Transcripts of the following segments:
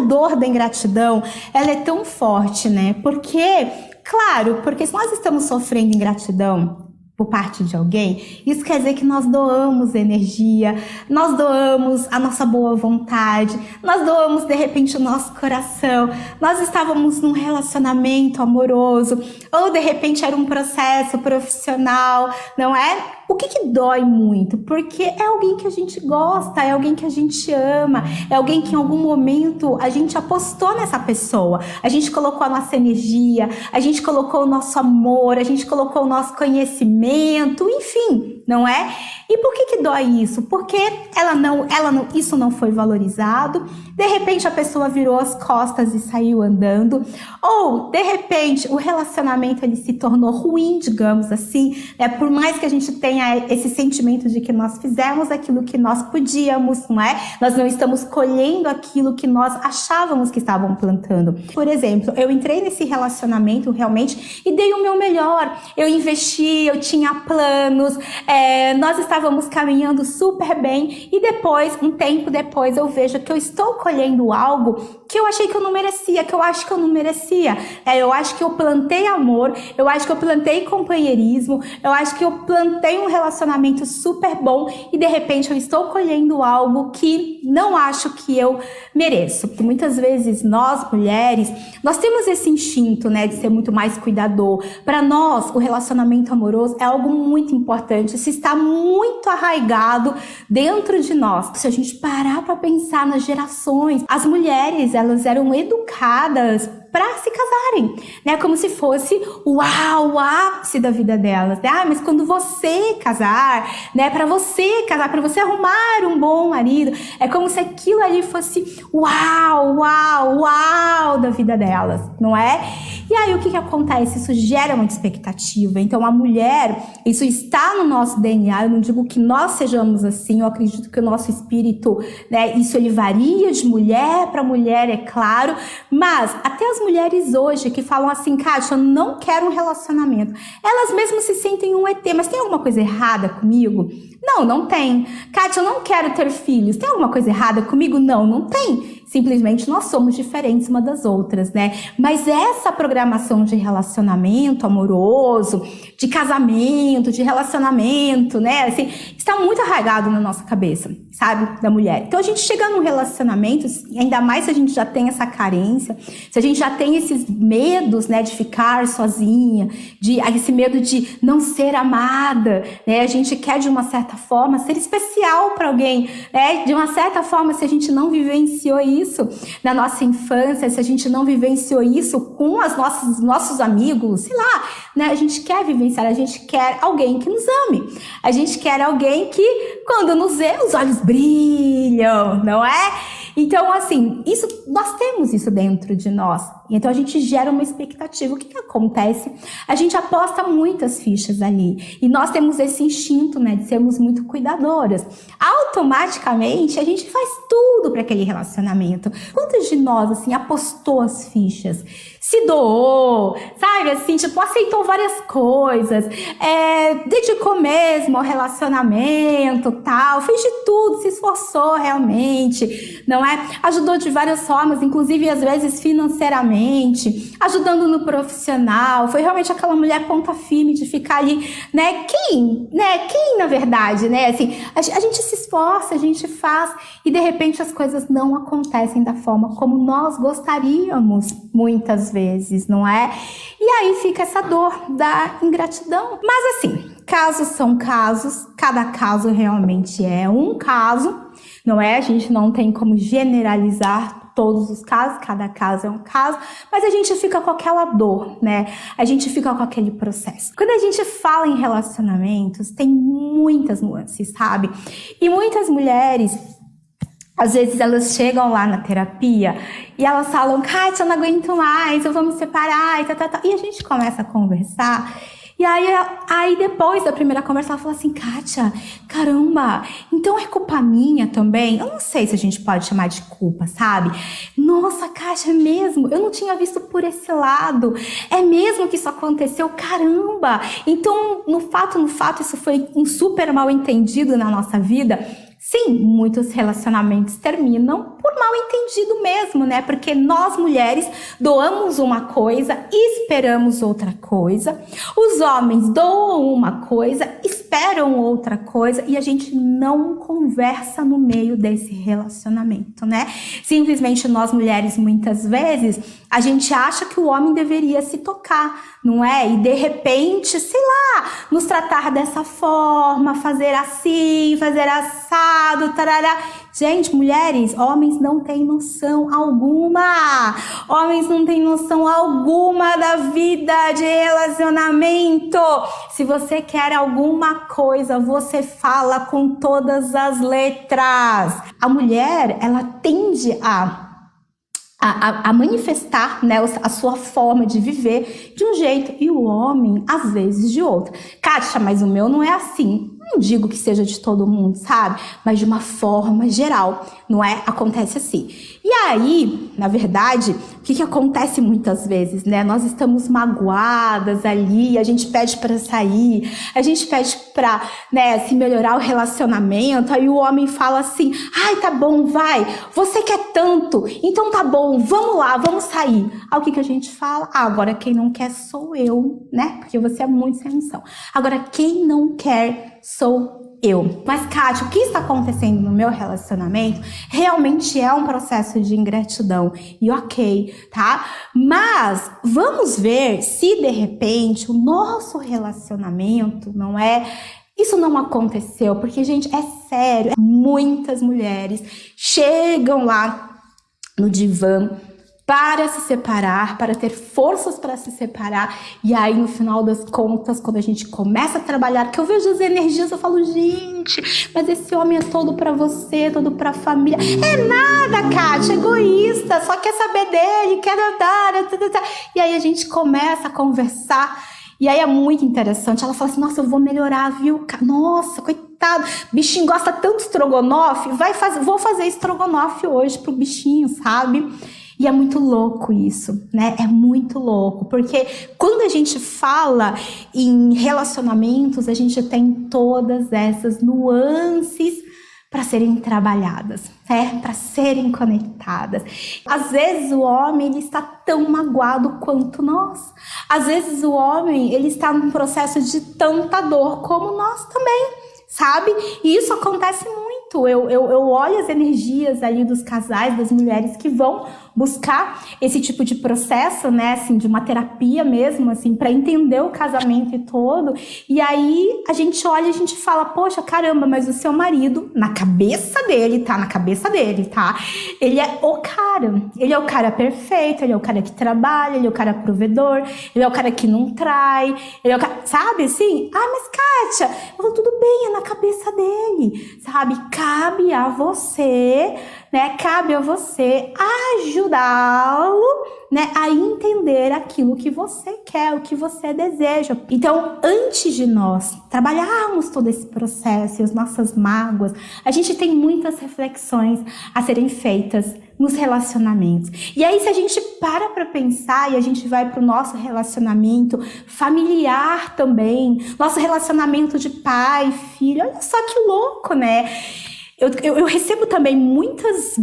dor da ingratidão, ela é tão forte, né? Porque se nós estamos sofrendo ingratidão por parte de alguém, isso quer dizer que nós doamos energia, nós doamos a nossa boa vontade, nós doamos de repente o nosso coração, nós estávamos num relacionamento amoroso, ou de repente era um processo profissional, não é? O que dói muito? Porque é alguém que a gente gosta, é alguém que a gente ama, é alguém que em algum momento a gente apostou nessa pessoa, a gente colocou a nossa energia, a gente colocou o nosso amor, a gente colocou o nosso conhecimento, enfim, não é? E por que dói isso? Porque isso não foi valorizado, de repente a pessoa virou as costas e saiu andando, ou de repente o relacionamento ele se tornou ruim, digamos assim, né? Por mais que a gente tenha esse sentimento de que nós fizemos aquilo que nós podíamos, não é? Nós não estamos colhendo aquilo que nós achávamos que estavam plantando. Por exemplo, eu entrei nesse relacionamento realmente e dei o meu melhor, eu investi, eu tinha planos, nós estávamos caminhando super bem e depois, um tempo depois, eu vejo que eu estou colhendo algo que eu achei que eu não merecia, que eu acho que eu não merecia. Eu acho que eu plantei amor, eu acho que eu plantei companheirismo, eu acho que eu plantei um relacionamento super bom e de repente eu estou colhendo algo que não acho que eu mereço. Porque muitas vezes nós, mulheres, nós temos esse instinto, né, de ser muito mais cuidador. Para nós, o relacionamento amoroso é algo muito importante, se está muito arraigado dentro de nós. Se a gente parar para pensar nas gerações, as mulheres, elas eram educadas para se casarem, né? Como se fosse o ápice da vida delas, né? Mas quando você casar, né? Para você casar, para você arrumar um bom marido, é como se aquilo ali fosse uau da vida delas, não é? E aí o que acontece? Isso gera uma expectativa. Então a mulher, isso está no nosso DNA. Eu não digo que nós sejamos assim, eu acredito que o nosso espírito, né? Isso ele varia de mulher para mulher, é claro, mas até as mulheres hoje que falam assim, Kátia, eu não quero um relacionamento, elas mesmas se sentem um ET, mas tem alguma coisa errada comigo? Não tem. Kátia, eu não quero ter filhos, tem alguma coisa errada comigo? Não tem. Simplesmente nós somos diferentes uma das outras, né? Mas essa programação de relacionamento amoroso, de casamento, de relacionamento, né? Assim, está muito arraigado na nossa cabeça, sabe? Da mulher. Então a gente chega num relacionamento, ainda mais se a gente já tem essa carência, se a gente já tem esses medos, né? De ficar sozinha, esse medo de não ser amada, né? A gente quer de uma certa forma ser especial para alguém, né? De uma certa forma, se a gente não vivenciou isso na nossa infância, se a gente não vivenciou isso com os nossos amigos, sei lá, né? A gente quer vivenciar, a gente quer alguém que nos ame, a gente quer alguém que quando nos vê, os olhos brilham, não é? Então, assim, nós temos isso dentro de nós. Então, a gente gera uma expectativa. O que acontece? A gente aposta muitas fichas ali. E nós temos esse instinto, né, de sermos muito cuidadoras. Automaticamente, a gente faz tudo para aquele relacionamento. Quantas de nós, assim, apostou as fichas? Se doou, sabe, assim, tipo, aceitou várias coisas, dedicou mesmo ao relacionamento, tal, fez de tudo, se esforçou realmente, não é? Ajudou de várias formas, inclusive, às vezes, financeiramente, ajudando no profissional, foi realmente aquela mulher ponta firme de ficar ali, né? Quem, na verdade, né? Assim, a gente se esforça, a gente faz, e de repente as coisas não acontecem da forma como nós gostaríamos, muitas vezes, não é? E aí fica essa dor da ingratidão. Mas assim, casos são casos, cada caso realmente é um caso, não é? A gente não tem como generalizar todos os casos, cada caso é um caso, mas a gente fica com aquela dor, né? A gente fica com aquele processo. Quando a gente fala em relacionamentos, tem muitas nuances, sabe? E muitas mulheres, às vezes elas chegam lá na terapia e elas falam, Kátia, eu não aguento mais, eu vou me separar, e a gente começa a conversar. E aí depois da primeira conversa ela fala assim, Kátia, caramba, então é culpa minha também? Eu não sei se a gente pode chamar de culpa, sabe? Nossa, Kátia, é mesmo? Eu não tinha visto por esse lado. É mesmo que isso aconteceu? Caramba! Então, no fato, isso foi um super mal entendido na nossa vida. Sim, muitos relacionamentos terminam por mal entendido mesmo, né? Porque nós mulheres doamos uma coisa e esperamos outra coisa. Os homens doam uma coisa, esperam outra coisa e a gente não conversa no meio desse relacionamento, né? Simplesmente nós mulheres, muitas vezes, a gente acha que o homem deveria se tocar, não é? E de repente, sei lá, nos tratar dessa forma, fazer assim, fazer assado, tarará. Gente, mulheres, homens não têm noção alguma. Homens não têm noção alguma da vida de relacionamento. Se você quer alguma coisa, você fala com todas as letras. A mulher, ela tende a manifestar, né, a sua forma de viver de um jeito e o homem, às vezes, de outro. Kátia, mas o meu não é assim. Não digo que seja de todo mundo, sabe? Mas de uma forma geral, não é? Acontece assim. E aí, na verdade, o que acontece muitas vezes, né? Nós estamos magoadas ali, a gente pede para sair, a gente pede para, né, se melhorar o relacionamento, aí o homem fala assim, ai, tá bom, vai, você quer tanto, então tá bom, vamos lá, vamos sair. Aí o que a gente fala? Ah, agora quem não quer sou eu, né? Porque você é muito sem noção. Agora, quem não quer sou eu. Mas, Kátia, o que está acontecendo no meu relacionamento realmente é um processo de ingratidão. E ok, tá? Mas vamos ver se, de repente, o nosso relacionamento não é... Isso não aconteceu, porque, gente, é sério. Muitas mulheres chegam lá no divã para se separar, para ter forças para se separar, e aí no final das contas, quando a gente começa a trabalhar, que eu vejo as energias, eu falo, gente, mas esse homem é todo para você, todo para a família. É nada, Kátia, egoísta, só quer saber dele, quer dar. E aí a gente começa a conversar, e aí é muito interessante, ela fala assim, nossa, eu vou melhorar, viu? Nossa, coitado, bichinho gosta tanto de estrogonofe, vou fazer estrogonofe hoje pro bichinho, sabe? E é muito louco isso, né? É muito louco, porque quando a gente fala em relacionamentos, a gente tem todas essas nuances para serem trabalhadas, né? Para serem conectadas. Às vezes o homem ele está tão magoado quanto nós. Às vezes o homem ele está num processo de tanta dor como nós também, sabe? E isso acontece muito. Eu olho as energias ali dos casais, das mulheres que vão buscar esse tipo de processo, né, assim, de uma terapia mesmo, assim, para entender o casamento e todo. E aí a gente olha e a gente fala, poxa, caramba, mas o seu marido, na cabeça dele, tá? Ele é o cara. Ele é o cara perfeito, ele é o cara que trabalha, ele é o cara provedor, ele é o cara que não trai, ele é o cara, sabe, assim? Ah, mas Kátia, eu falo, tudo bem, é na cabeça dele, sabe? Cabe a você, né? Cabe a você ajudá-lo, né, a entender aquilo que você quer, o que você deseja. Então, antes de nós trabalharmos todo esse processo e as nossas mágoas, a gente tem muitas reflexões a serem feitas nos relacionamentos. E aí, se a gente para pensar e a gente vai para o nosso relacionamento familiar também, nosso relacionamento de pai, filho, olha só que louco, né? Eu recebo também muitas,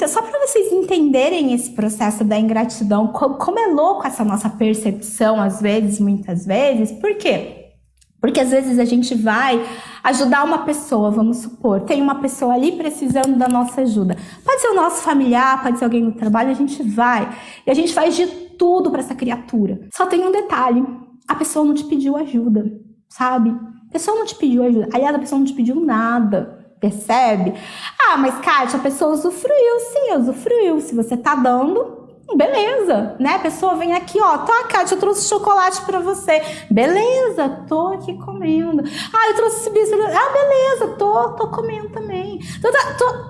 só para vocês entenderem esse processo da ingratidão, como é louco essa nossa percepção, às vezes, muitas vezes. Por quê? Porque às vezes a gente vai ajudar uma pessoa, vamos supor, tem uma pessoa ali precisando da nossa ajuda. Pode ser o nosso familiar, pode ser alguém no trabalho, a gente vai. E a gente faz de tudo para essa criatura. Só tem um detalhe, a pessoa não te pediu ajuda, sabe? A pessoa não te pediu ajuda, aliás, a pessoa não te pediu nada. Percebe? Ah, mas Kátia, a pessoa usufruiu, sim, usufruiu. Se você tá dando, beleza, né? A pessoa vem aqui, ó, tá, Kátia, eu trouxe chocolate pra você. Beleza, tô aqui comendo. Ah, eu trouxe esse bicho. Ah, beleza, tô comendo também.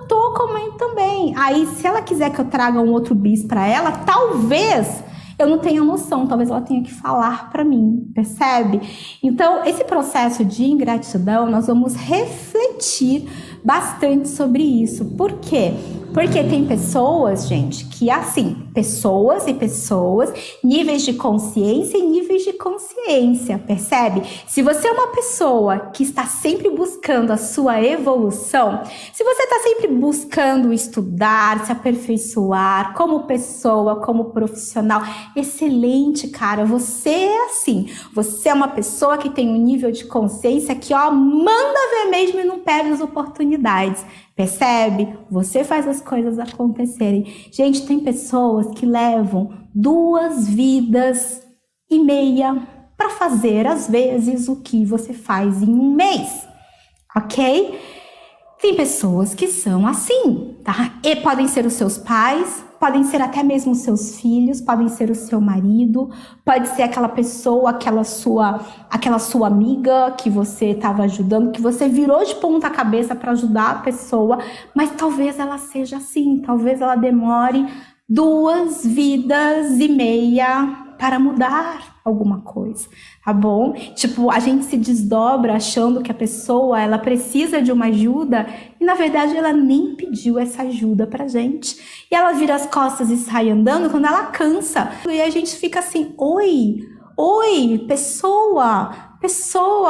Tô comendo também. Aí, se ela quiser que eu traga um outro bis pra ela, talvez eu não tenho noção, talvez ela tenha que falar para mim, percebe? Então, esse processo de ingratidão, nós vamos refletir bastante sobre isso. Por quê? Porque tem pessoas, gente, que assim, pessoas e pessoas, níveis de consciência e níveis de consciência, percebe? Se você é uma pessoa que está sempre buscando a sua evolução, se você está sempre buscando estudar, se aperfeiçoar como pessoa, como profissional, excelente, cara, você é assim, você é uma pessoa que tem um nível de consciência que, ó, manda ver mesmo e não perde as oportunidades. Percebe? Você faz as coisas acontecerem. Gente, tem pessoas que levam 2 vidas e meia para fazer, às vezes, o que você faz em um mês, ok? Tem pessoas que são assim, tá? E podem ser os seus pais, podem ser até mesmo os seus filhos, podem ser o seu marido, pode ser aquela pessoa, aquela sua amiga que você estava ajudando, que você virou de ponta cabeça para ajudar a pessoa, mas talvez ela seja assim, talvez ela demore 2 vidas e meia para mudar alguma coisa, tá bom? Tipo, a gente se desdobra achando que a pessoa, ela precisa de uma ajuda e, na verdade, ela nem pediu essa ajuda pra gente. E ela vira as costas e sai andando quando ela cansa. E a gente fica assim, oi, pessoa,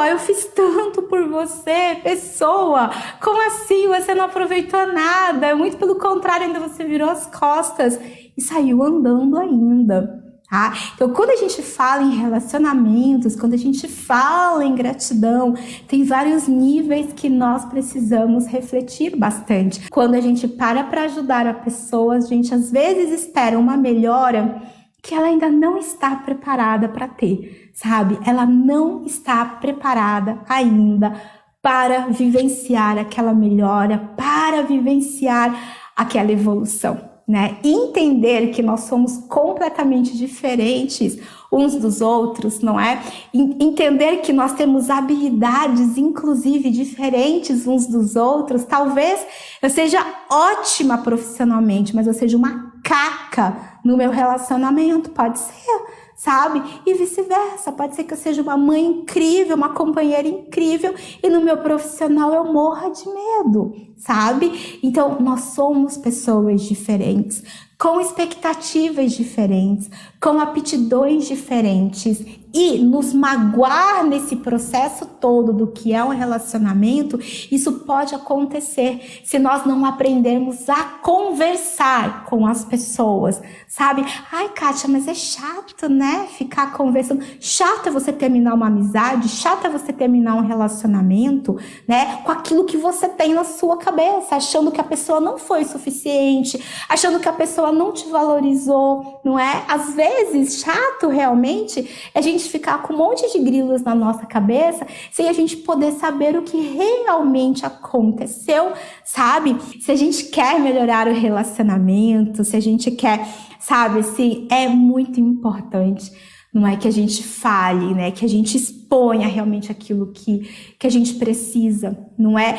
eu fiz tanto por você, pessoa, como assim? Você não aproveitou nada, muito pelo contrário, ainda você virou as costas e saiu andando ainda. Tá? Então, quando a gente fala em relacionamentos, quando a gente fala em gratidão, tem vários níveis que nós precisamos refletir bastante. Quando a gente para ajudar a pessoa, a gente às vezes espera uma melhora que ela ainda não está preparada para ter, sabe? Ela não está preparada ainda para vivenciar aquela melhora, para vivenciar aquela evolução. Né? Entender que nós somos completamente diferentes uns dos outros, não é? Entender que nós temos habilidades, inclusive, diferentes uns dos outros. Talvez eu seja ótima profissionalmente, mas eu seja uma caca no meu relacionamento, pode ser, sabe? E vice-versa, pode ser que eu seja uma mãe incrível, uma companheira incrível e no meu profissional eu morra de medo, sabe? Então, nós somos pessoas diferentes, com expectativas diferentes, com aptidões diferentes e nos magoar nesse processo todo do que é um relacionamento, isso pode acontecer se nós não aprendermos a conversar com as pessoas, sabe? Ai, Kátia, mas é chato, né? Ficar conversando. Chato é você terminar uma amizade, chato é você terminar um relacionamento, né? Com aquilo que você tem na sua cabeça, achando que a pessoa não foi suficiente, achando que a pessoa não te valorizou, não é? Às vezes, chato realmente é a gente ficar com um monte de grilos na nossa cabeça sem a gente poder saber o que realmente aconteceu, sabe? Se a gente quer melhorar o relacionamento, se a gente quer, sabe, assim, é muito importante, não é, que a gente fale, né, que a gente exponha realmente aquilo que a gente precisa, não é?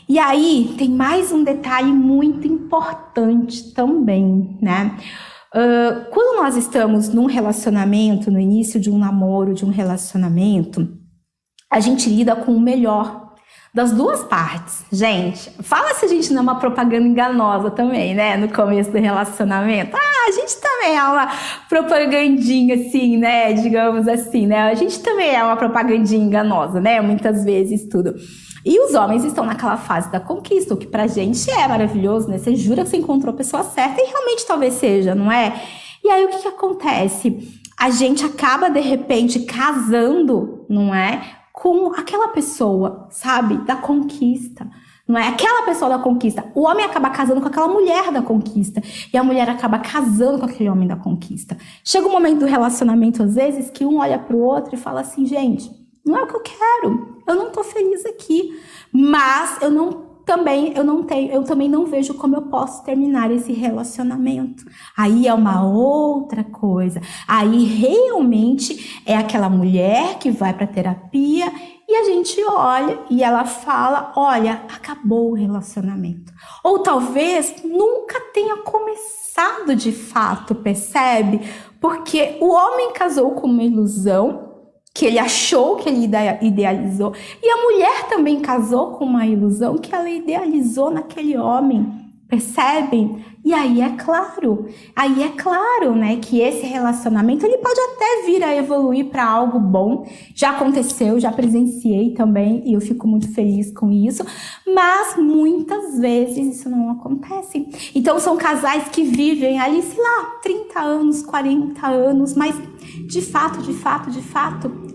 E aí tem mais um detalhe muito importante também, né? Quando nós estamos num relacionamento, no início de um namoro, de um relacionamento, a gente lida com o melhor das 2 partes. Gente, fala se a gente não é uma propaganda enganosa também, né? No começo do relacionamento. A gente também é uma propagandinha assim, né? Digamos assim, né? A gente também é uma propagandinha enganosa, né? Muitas vezes tudo. E os homens estão naquela fase da conquista, o que pra gente é maravilhoso, né? Você jura que você encontrou a pessoa certa e realmente talvez seja, não é? E aí o que acontece? A gente acaba, de repente, casando, não é? Com aquela pessoa, sabe? Da conquista. Não é? Aquela pessoa da conquista. O homem acaba casando com aquela mulher da conquista. E a mulher acaba casando com aquele homem da conquista. Chega um momento do relacionamento, às vezes, que um olha pro outro e fala assim, gente, não é o que eu quero. Eu não tô feliz aqui. Mas eu também não vejo como eu posso terminar esse relacionamento. Aí é uma outra coisa. Aí realmente é aquela mulher que vai para terapia e a gente olha e ela fala, olha, acabou o relacionamento. Ou talvez nunca tenha começado de fato, percebe? Porque o homem casou com uma ilusão que ele achou, que ele idealizou. E a mulher também casou com uma ilusão que ela idealizou naquele homem, Percebem? E aí é claro, né, que esse relacionamento ele pode até vir a evoluir para algo bom. Já aconteceu, já presenciei também e eu fico muito feliz com isso, mas muitas vezes isso não acontece. Então são casais que vivem ali, sei lá, 30 anos, 40 anos, mas de fato,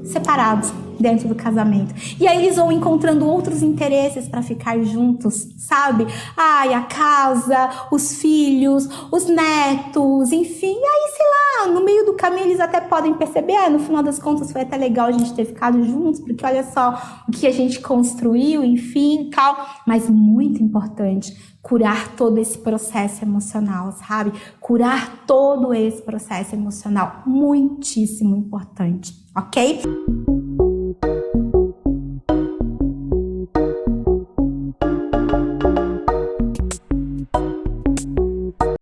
separados dentro do casamento. E aí eles vão encontrando outros interesses para ficar juntos, sabe? Ai, a casa, os filhos, os netos, enfim. E aí, sei lá, no meio do caminho eles até podem perceber, no final das contas foi até legal a gente ter ficado juntos, porque olha só o que a gente construiu, enfim, tal. Mas muito importante, curar todo esse processo emocional, sabe? Curar todo esse processo emocional, muitíssimo importante, ok?